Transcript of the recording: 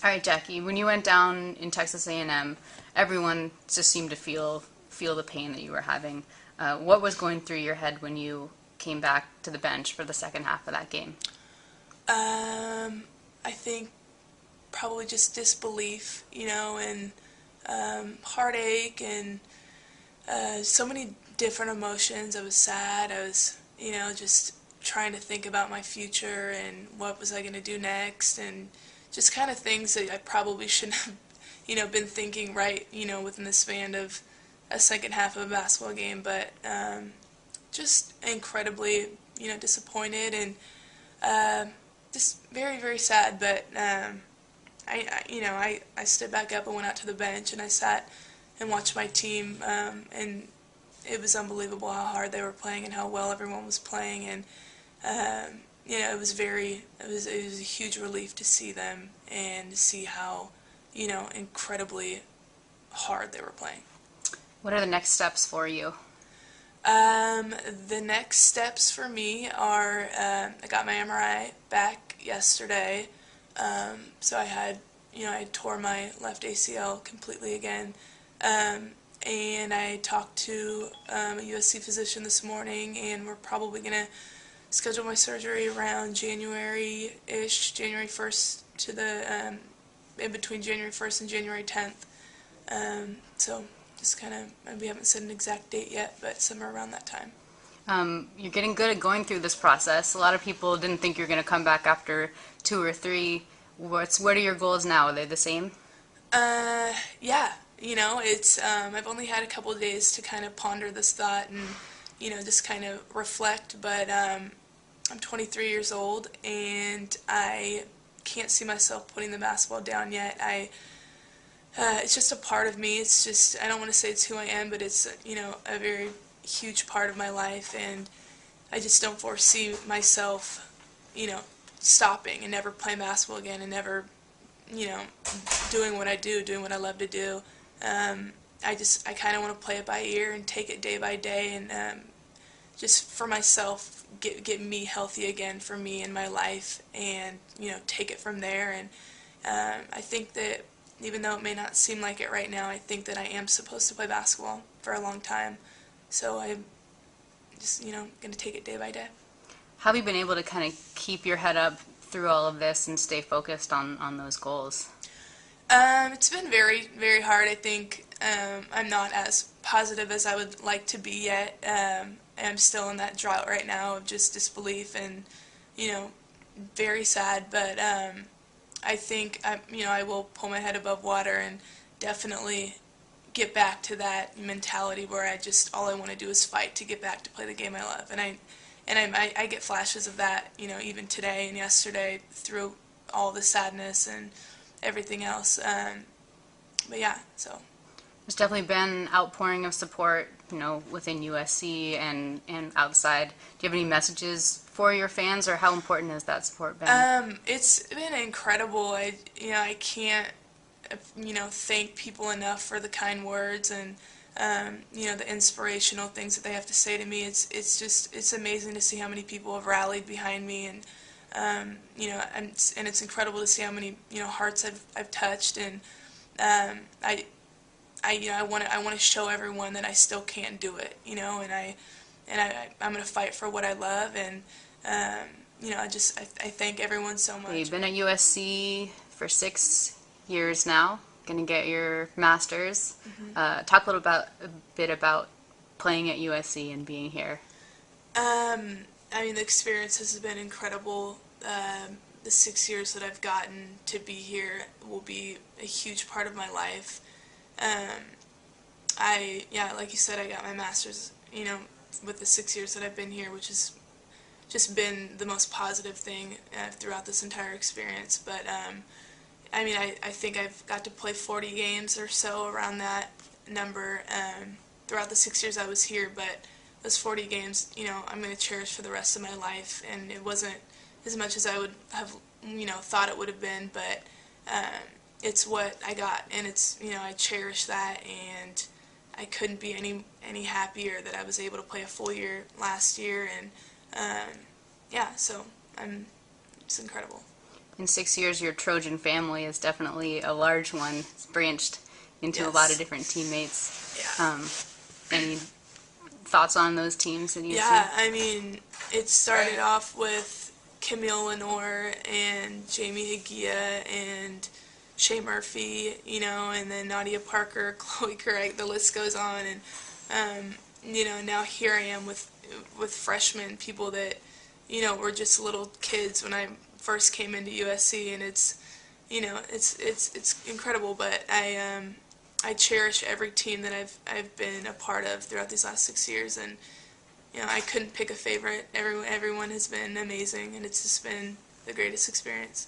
All right, Jackie, when you went down in Texas A&M, everyone just seemed to feel the pain that you were having. What was going through your head when you came back to the bench for the second half of that game? I think probably just disbelief, and heartache and so many different emotions. I was sad. I was, just trying to think about my future and what was I going to do next, and just kind of things that I probably shouldn't have, been thinking right, within the span of a second half of a basketball game. But just incredibly, disappointed and just very, very sad. But I stood back up and went out to the bench and I sat and watched my team, and it was unbelievable how hard they were playing and how well everyone was playing. And it was a huge relief to see them and to see how, incredibly hard they were playing. What are the next steps for you? The next steps for me are, I got my MRI back yesterday. So I tore my left ACL completely again. And I talked to a USC physician this morning, and we're probably going to schedule my surgery around January-ish, January 1st to the, in between January 1st and January 10th. So just kind of, we haven't set an exact date yet, but somewhere around that time. You're getting good at going through this process. A lot of people didn't think you were going to come back after 2 or 3. What are your goals now? Are they the same? Yeah, it's, I've only had a couple of days to kind of ponder this thought and, just kind of reflect, but I'm 23 years old and I can't see myself putting the basketball down yet. It's just a part of me. It's just, I don't want to say it's who I am, but it's, a very huge part of my life, and I just don't foresee myself, stopping and never playing basketball again and never, doing what I do, doing what I love to do. I kind of want to play it by ear and take it day by day, and just for myself, get me healthy again for me and my life, and, take it from there. And I think that even though it may not seem like it right now, I think that I am supposed to play basketball for a long time. So I'm just, going to take it day by day. How have you been able to kind of keep your head up through all of this and stay focused on those goals? It's been very, very hard. I think I'm not as positive as I would like to be yet. I'm still in that drought right now of just disbelief and, very sad. But I think, I will pull my head above water and definitely get back to that mentality where all I want to do is fight to get back to play the game I love. And I get flashes of that, even today and yesterday through all the sadness and everything else. But yeah, so. There's definitely been outpouring of support, within USC and outside. Do you have any messages for your fans, or how important has that support been? It's been incredible. I can't, thank people enough for the kind words and, the inspirational things that they have to say to me. It's amazing to see how many people have rallied behind me, and, and it's incredible to see how many, hearts I've touched, and, I want to show everyone that I still can do it, and I'm going to fight for what I love, and, I thank everyone so much. You've been at USC for 6 years now, going to get your master's. Mm-hmm. Talk a bit about playing at USC and being here. The experience has been incredible. The 6 years that I've gotten to be here will be a huge part of my life. Like you said, I got my master's, with the 6 years that I've been here, which has just been the most positive thing throughout this entire experience. But, I think I've got to play 40 games or so, around that number, throughout the 6 years I was here. But those 40 games, I'm going to cherish for the rest of my life. And it wasn't as much as I would have, thought it would have been, but it's what I got, and it's, I cherish that, and I couldn't be any happier that I was able to play a full year last year, and so it's incredible. In 6 years, your Trojan family is definitely a large one. It's branched into a lot of Yes. different teammates. Yeah. Any thoughts on those teams that you've Yeah, seen? I mean, it started off with Camille Lenore and Jamie Hagia and Shea Murphy, you know, and then Nadia Parker, Chloe Craig, the list goes on. And, you know, now here I am with freshmen, people that, you know, were just little kids when I first came into USC, and it's, you know, it's incredible. But I cherish every team that I've been a part of throughout these last 6 years, and you know, I couldn't pick a favorite. Everyone has been amazing, and it's just been the greatest experience.